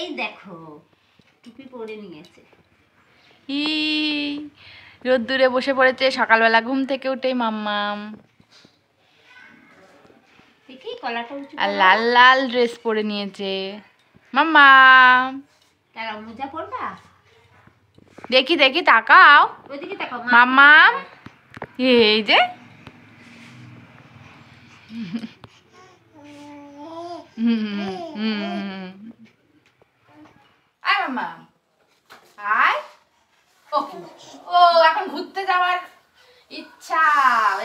এই দেখো টুপি পরে নিয়েছে। রোদ্দুরে বসে পড়েছে সকালবেলা ঘুম থেকে উঠেই মাম্মাম। দেখি কলাটা উঁচু আর লাল লাল ড্রেস পরে নিয়েছে মাম্মাম। তারা মোজা পরবা? দেখি দেখি তাকাও ওইদিকে তাকাও মাম্মাম। এই যে আয় মাম্মাম আয়। ও এখন ঘুরতে যাওয়ার ইচ্ছা,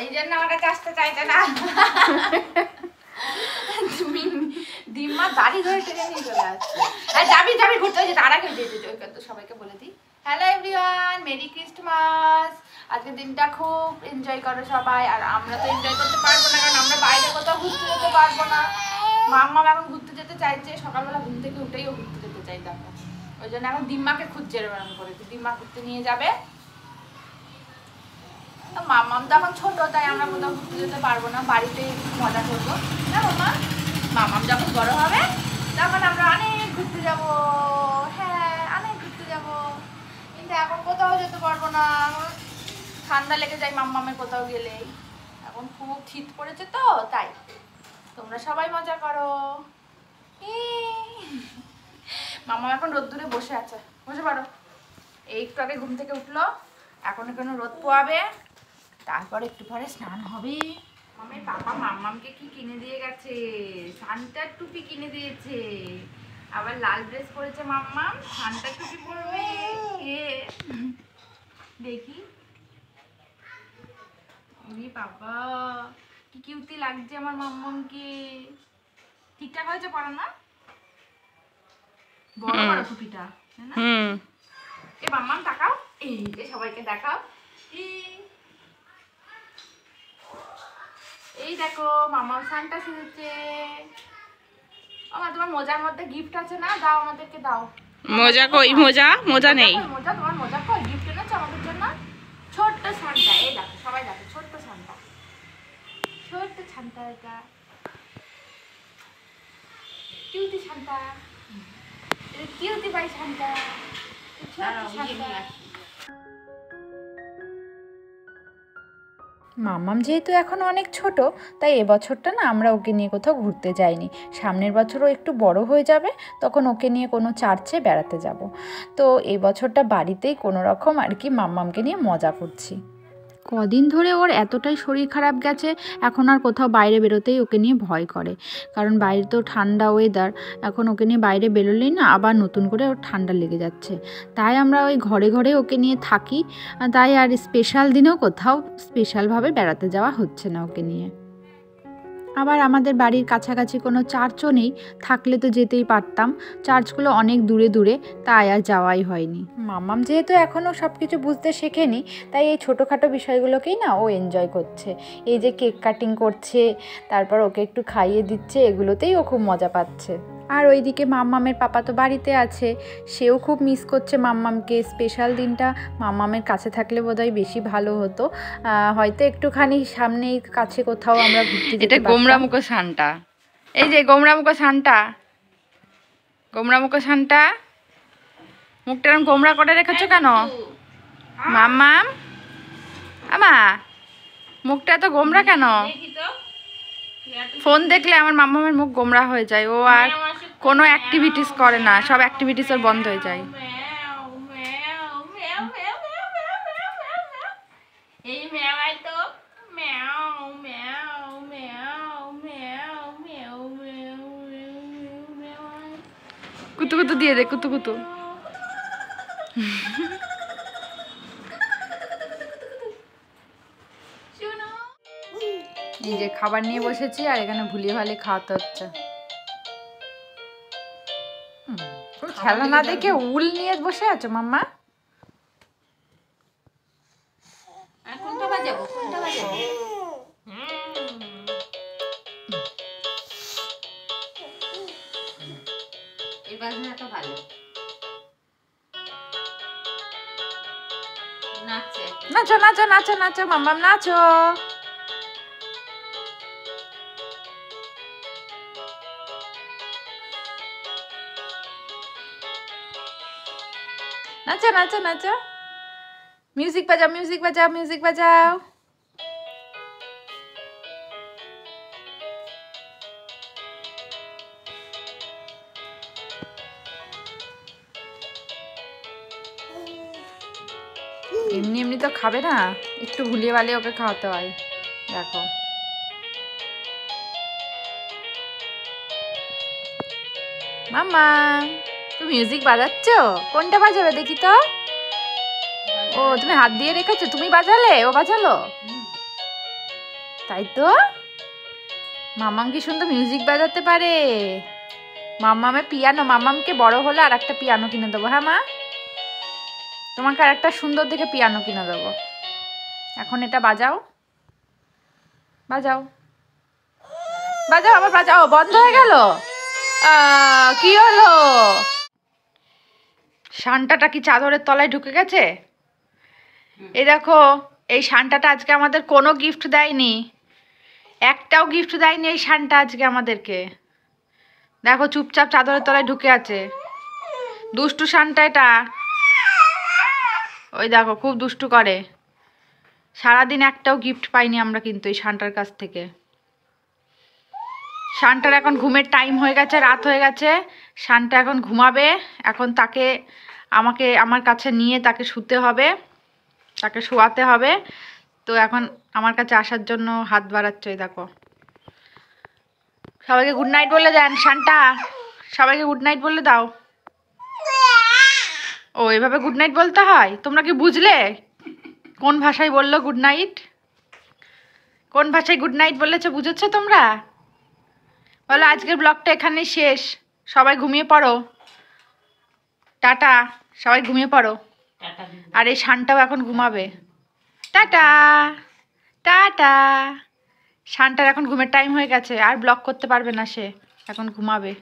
এই জন্য আমার কাছে আসতে চাইছে না। তুমি ডিম্মা দাড়ি ধরে টেনে নিয়ে চলে আসছে। যাবি যাবি ঘুরতে যেতে, তার আগে তো সবাইকে বলে দিই হ্যালো এভরিওয়ান, মেরি ক্রিসমাস। আজকের দিনটা খুব এনজয় করো সবাই। আর আমরা তো এনজয় করতে পারবো না, কারণ আমরা বাইরে কোথাও ঘুরতে যেতে পারবো না। মাম্মা এখন ঘুরতে যেতে চাইছে, সকালবেলা ঘুম থেকে উঠেই ও ঘুরতে যেতে চাই। দেখো ওই জন্য এখন ডিম্মাকে খুঁজছে এরকম করে, ডিম্মা ঘুরতে নিয়ে যাবে। মাম্মাম তো এখন ছোট, তাই আমরা কোথাও ঘুরতে যেতে পারবো না, বাড়িতে মজা করবো না মাম্মা। মাম্মাম যখন বড় হবে তখন আমরা অনেক ঘুরতে যাব। হ্যাঁ অনেক ঘুরতে যাব, কিন্তু এখন কোথাও যেতে পারবো না, ঠান্ডা লেগে যায় মাম্মামের কোথাও গেলেই। এখন খুব শীত পড়েছে তো, তাই তোমরা সবাই মজা করো। মাম্মাম এখন রোদ্দুরে বসে আছে, বসে পারো। এই একটু আগে ঘুম থেকে উঠলো, এখন কোনো রোদ পোয়াবে, তারপর একটু পরে স্নান হবে। মামের পাপা মাম্মামকে কি কিনে দিয়ে গেছে, সান্টার টুপি কিনে দিয়েছে। আবার লাল ড্রেস পরেছে মাম্মাম, সান্টার টুপি পরবে। দেখি বাবা কি কিউটি লাগছে আমার মাম্মামকে। ঠিকঠাক হয়েছে পড়া না? বড় বড় টুপিটা না? এ মাম্মাম তাকাও, এই যে সবাইকে দেখাও। এই দেখো মাম্মাম সান্টা সেজেছে। আমার তোমার মোজার মধ্যে গিফট আছে না, দাও আমাদেরকে দাও। মোজা কই? মোজা নেই। মোজা তোমার মোজা কই? গিফট এনেছো আমাদের জন্য ছোট্ট সান্টা। এই দেখো সবাই দেখো ছোট্ট সান্টা, ছোট্ট সান্টা, এটা cutie Santa, cutie by Santa, ছোট্ট সান্টা। মাম্মাম যেহেতু এখন অনেক ছোট, তাই এবছরটা না আমরা ওকে নিয়ে কোথাও ঘুরতে যাইনি। সামনের বছরও একটু বড় হয়ে যাবে, তখন ওকে নিয়ে কোনো চার্চে বেড়াতে যাব। তো এই বছরটা বাড়িতেই কোনো রকম আর কি মাম্মামকে নিয়ে মজা করছি। কদিন ধরে ওর এতটাই শরীর খারাপ গেছে, এখন আর কোথাও বাইরে বেরোতেই ওকে নিয়ে ভয় করে, কারণ বাইরে তো ঠান্ডা ওয়েদার। এখন ওকে নিয়ে বাইরে বেরোলেই না আবার নতুন করে ওর ঠান্ডা লেগে যাচ্ছে। তাই আমরা ওই ঘরে ঘরে ওকে নিয়ে থাকি, তাই আর স্পেশাল দিনেও কোথাও স্পেশালভাবে বেড়াতে যাওয়া হচ্ছে না ওকে নিয়ে। আবার আমাদের বাড়ির কাছাকাছি কোনো চার্চও নেই, থাকলে তো যেতেই পারতাম। চার্চগুলো অনেক দূরে দূরে, তাই আর যাওয়াই হয়নি। মাম্মাম যেহেতু এখনও সব কিছু বুঝতে শেখেনি, তাই এই ছোটোখাটো বিষয়গুলোকেই না ও এনজয় করছে। এই যে কেক কাটিং করছে, তারপর ওকে একটু খাইয়ে দিচ্ছে, এগুলোতেই ও খুব মজা পাচ্ছে। আর ওইদিকে মাম্মামের পাপা তো বাড়িতে আছে, সেও খুব মিস করছে মাম্মামকে। স্পেশাল দিনটা মাম্মামের কাছে থাকলে বোধহয় বেশি ভালো হতো, হয়তো একটুখানি সামনেই কাছে কোথাও আমরা ঘুরতে যেতে পারতাম। এটা গোমরামুখো সান্টা, এই যে গোমরামুখো সান্টা, গোমরামুখো সান্টা। মুখটা এরকম গোমরা করে রেখেছো কেন মাম্মাম? আমা মুখটা এত গোমরা কেন? ফোন দেখলে আমার মাম্মামের মুখ গোমরা হয়ে যায়, ও আর কোনো অ্যাক্টিভিটিস করে না, সব অ্যাক্টিভিটিস ওর বন্ধ হয়ে যায়। এই মেয়াই তো ম্যাও ম্যাও ম্যাও ম্যাও ম্যাও ম্যাও ম্যাও। কুতু কুতু দিয়ে দে, কুতু কুতু। এই যে খাবার নিয়ে বসেছি, আর এখানে ভুলিয়ে ভালে খাওয়াতে হচ্ছে। খেলা না দেখে উল নিয়ে বসে আছো মাম্মা? কোনটা বাজাবো, কোনটা বাজাবো? এই বাজনাটা ভালো নাচছে। নাচো নাচো নাচো নাচো মাম্মাম নাচো। নাচো নাচো নাচো, মিউজিক বাজাও মিউজিক বাজাও মিউজিক বাজাও। এমনি এমনি তো খাবে না, একটু ভুলিয়ে বালিয়ে ওকে খাওয়াতে হয়। দেখো মাম্মা, তুমি মিউজিক বাজাচ্ছ? কোনটা বাজাবে দেখি তো? ও তুমি হাত দিয়ে রেখেছো, তুমি বাজালে ও বাজালো? তাই তো, মাম্মাম কি সুন্দর মিউজিক বাজাতে পারে। মাম্মামে পিয়ানো, মাম্মামকে বড় হলে আর একটা পিয়ানো কিনে দেবো। হ্যাঁ মা, তোমাকে আর একটা সুন্দর দেখে পিয়ানো কিনে দেবো। এখন এটা বাজাও, বাজাও বাজাও, আবার বাজাও। বন্ধ হয়ে গেল, কি হলো? শান্তাটা কি চাদরের তলায় ঢুকে গেছে? এই দেখো, এই শান্তাটা আজকে আমাদের কোনো গিফট দেয়নি, একটাও গিফট দেয়নি এই শান্তা আজকে আমাদেরকে। দেখো চুপচাপ চাদরের তলায় ঢুকে আছে, দুষ্টু শান্তা এটা। ওই দেখো খুব দুষ্টু করে। সারাদিন একটাও গিফট পাইনি আমরা কিন্তু এই শান্তার কাছ থেকে। শান্তার এখন ঘুমের টাইম হয়ে গেছে, রাত হয়ে গেছে। শান্তা এখন ঘুমাবে। এখন তাকে আমার কাছে নিয়ে তাকে শুতে হবে, তাকে শোয়াতে হবে। তো এখন আমার কাছে আসার জন্য হাত বাড়াচ্ছে। দেখো, সবাইকে গুড নাইট বলে দেন। শান্তা, সবাইকে গুড নাইট বলে দাও। ও এভাবে গুড নাইট বলতে হয়? তোমরা কি বুঝলে কোন ভাষায় বললো গুড নাইট? কোন ভাষায় গুড নাইট বলেছে বুঝেছো তোমরা? বলো আজকের ব্লগটা এখানেই শেষ, সবাই ঘুমিয়ে পড়ো, টাটা, সবাই ঘুমিয়ে পড়ো। আর এই শানটাও এখন ঘুমাবে। Tata tata. শানটার এখন ঘুমের টাইম হয়ে গেছে, আর ব্লগ করতে পারবে না সে, এখন ঘুমাবে।